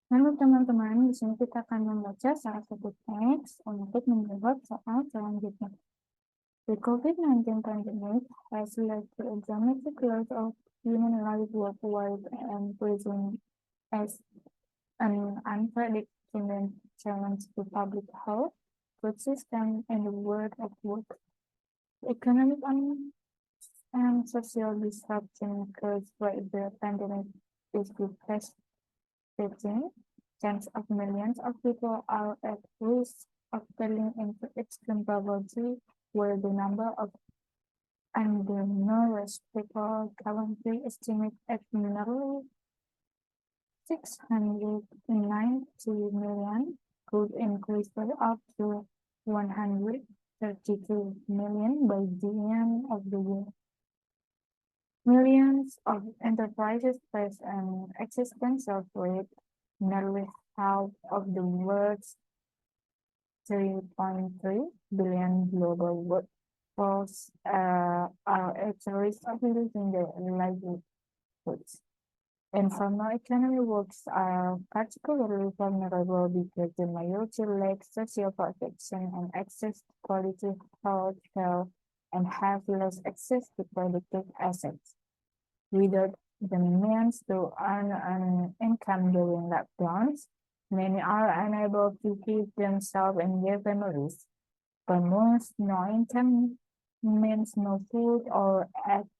Halo teman-teman, di sini kita akan membaca salah satu teks untuk menjawab soal selanjutnya. The COVID-19 pandemic has led to a dramatic loss of human life worldwide and presents as an unprecedented challenge to public health, food system, and the world of work. Economic and social disruption caused by the pandemic is devastating. Tens of millions of people are at risk of falling into extreme poverty, where the number of undernourished people currently estimated at nearly 690 million could increase by up to 132 million by the end of the year. Millions of enterprises face an existential threat. Nearly half of the world's 3.3 billion global workforce are at risk of losing their livelihoods. Informal economy workers are particularly vulnerable because the majority lack social protection and access to quality health care and have less access to productive assets. Without the means to earn an income during lockdowns, many are unable to feed themselves and their families. For most, no income means no food or at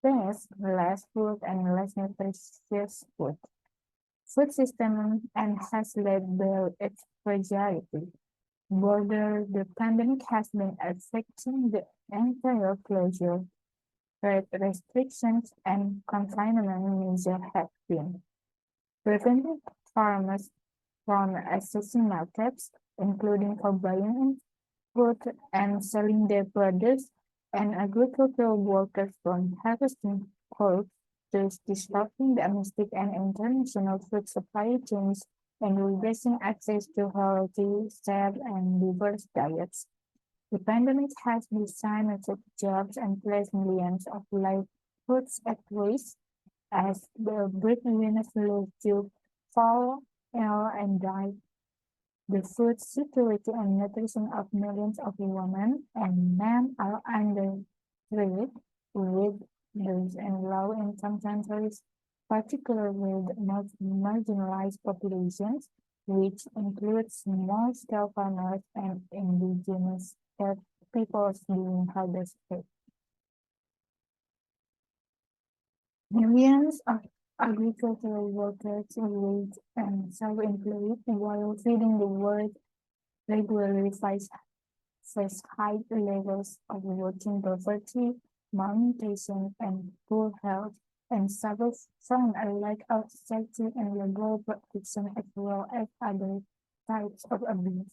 best less food and less nutritious food. Food system and has led by its fragility. Border the pandemic has been affecting the entire closure. Trade restrictions and confinement measures have been preventing farmers from accessing markets, including for buying food and selling their produce, and agricultural workers from harvesting crops, thus disrupting domestic and international food supply chains and reducing access to healthy, safe, and diverse diets. The pandemic has decimated jobs and placed millions of livelihoods at risk as the breadwinners lose to fall ill and die. The food security and nutrition of millions of women and men are under threat, with those in low-income countries, particularly the most marginalized populations, which includes small-scale farmers and indigenous peoples being hardest hit. Millions of agricultural workers wage and self-employed while feeding the world regularly face high levels of working poverty, malnutrition, and poor health, and suffer from a lack of safety and legal protection as well as other types of abuse.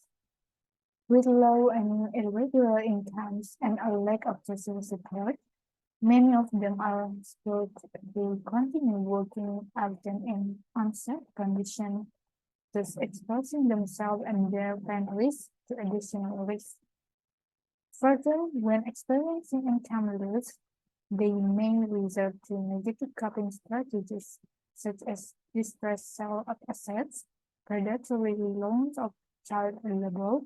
With low and irregular incomes and a lack of social support, many of them are still to continue working often in unsafe conditions, thus exposing themselves and their families to additional risk. Further, when experiencing income loss, they may resort to negative coping strategies such as distressed sale of assets, predatory loans of child labor.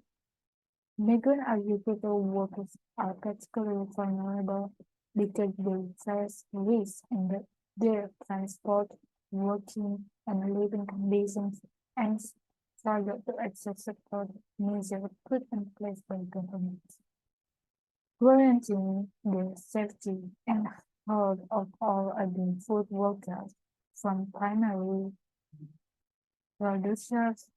Migrant agricultural workers are particularly vulnerable because they face risk in their transport, working, and living conditions and struggle to access support measures put in place by governments. Guaranteeing the safety and health of all agri-food workers, from primary producers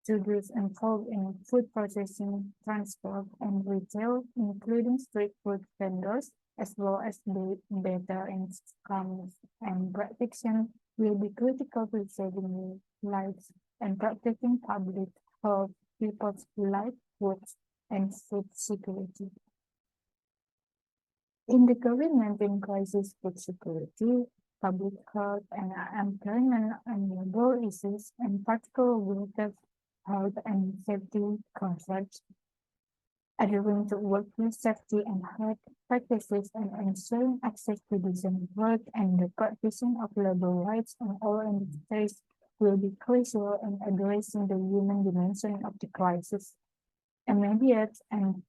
to those involved in food processing, transport, and retail, including street food vendors, as well as the better incomes and protection, will be critical to saving lives and protecting public health, people's livelihoods, and food security. In the COVID-19 crisis, food security, public health, and employment and labor issues, in particular workers' health and safety concerns, adhering to workplace safety and health practices, and ensuring access to decent work and the provision of labor rights in all industries will be crucial in addressing the human dimension of the crisis. Immediate and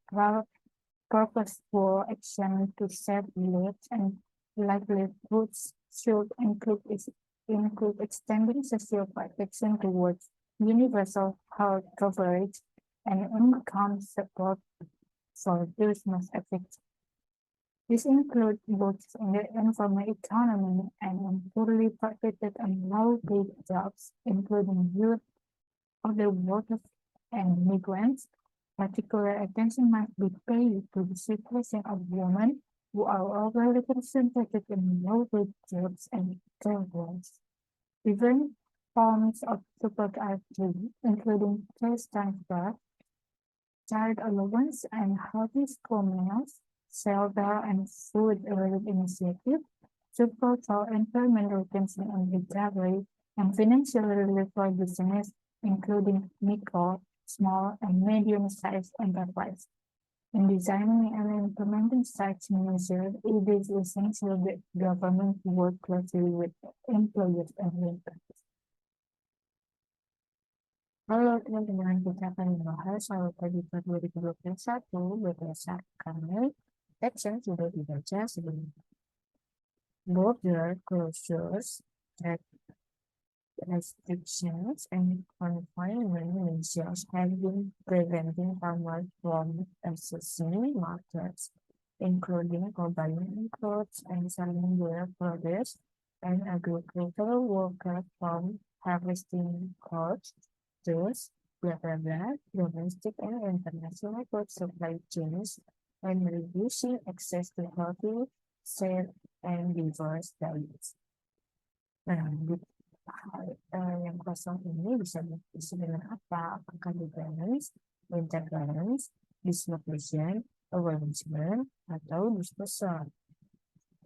purposeful action to save lives and livelihoods should include extending social protection towards universal health coverage and income support for those most affected. This includes both in the informal economy and in poorly protected and low-paid jobs, including youth, older workers, and migrants. Particular attention must be paid to the situation of women who are overrepresented in low-paid jobs and care roles. Different forms of support are free, including cash transfer, child allowance and healthy school meals, shelter and food relief initiative, support for employment retention and recovery, and financial relief for business, including micro, small, and medium-sized enterprises. In designing and implementing such measures, it is essential that government work closely with employers and workers. Halo teman-teman, kita akan membahas soal Utbk 2021 berdasarkan teks yang sudah dibaca sebelumnya. Border closures, trade restrictions, and confinement measures have been preventing farmers from accessing markets, including buying clothes and selling their produce, and agricultural workers from harvesting crops. Thus, domestic and international food supply chains, and reducing access to healthy, safe, and diverse diets. Nah, yang kosong ini bisa diisi dengan apa? Apakah di balance, interbalance, dislocation, arrangement, atau disposal.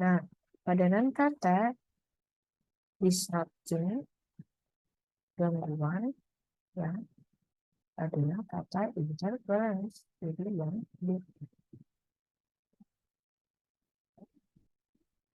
Nah, padanan kata disrupting, gangguan, ya adalah kata interference, jadi yang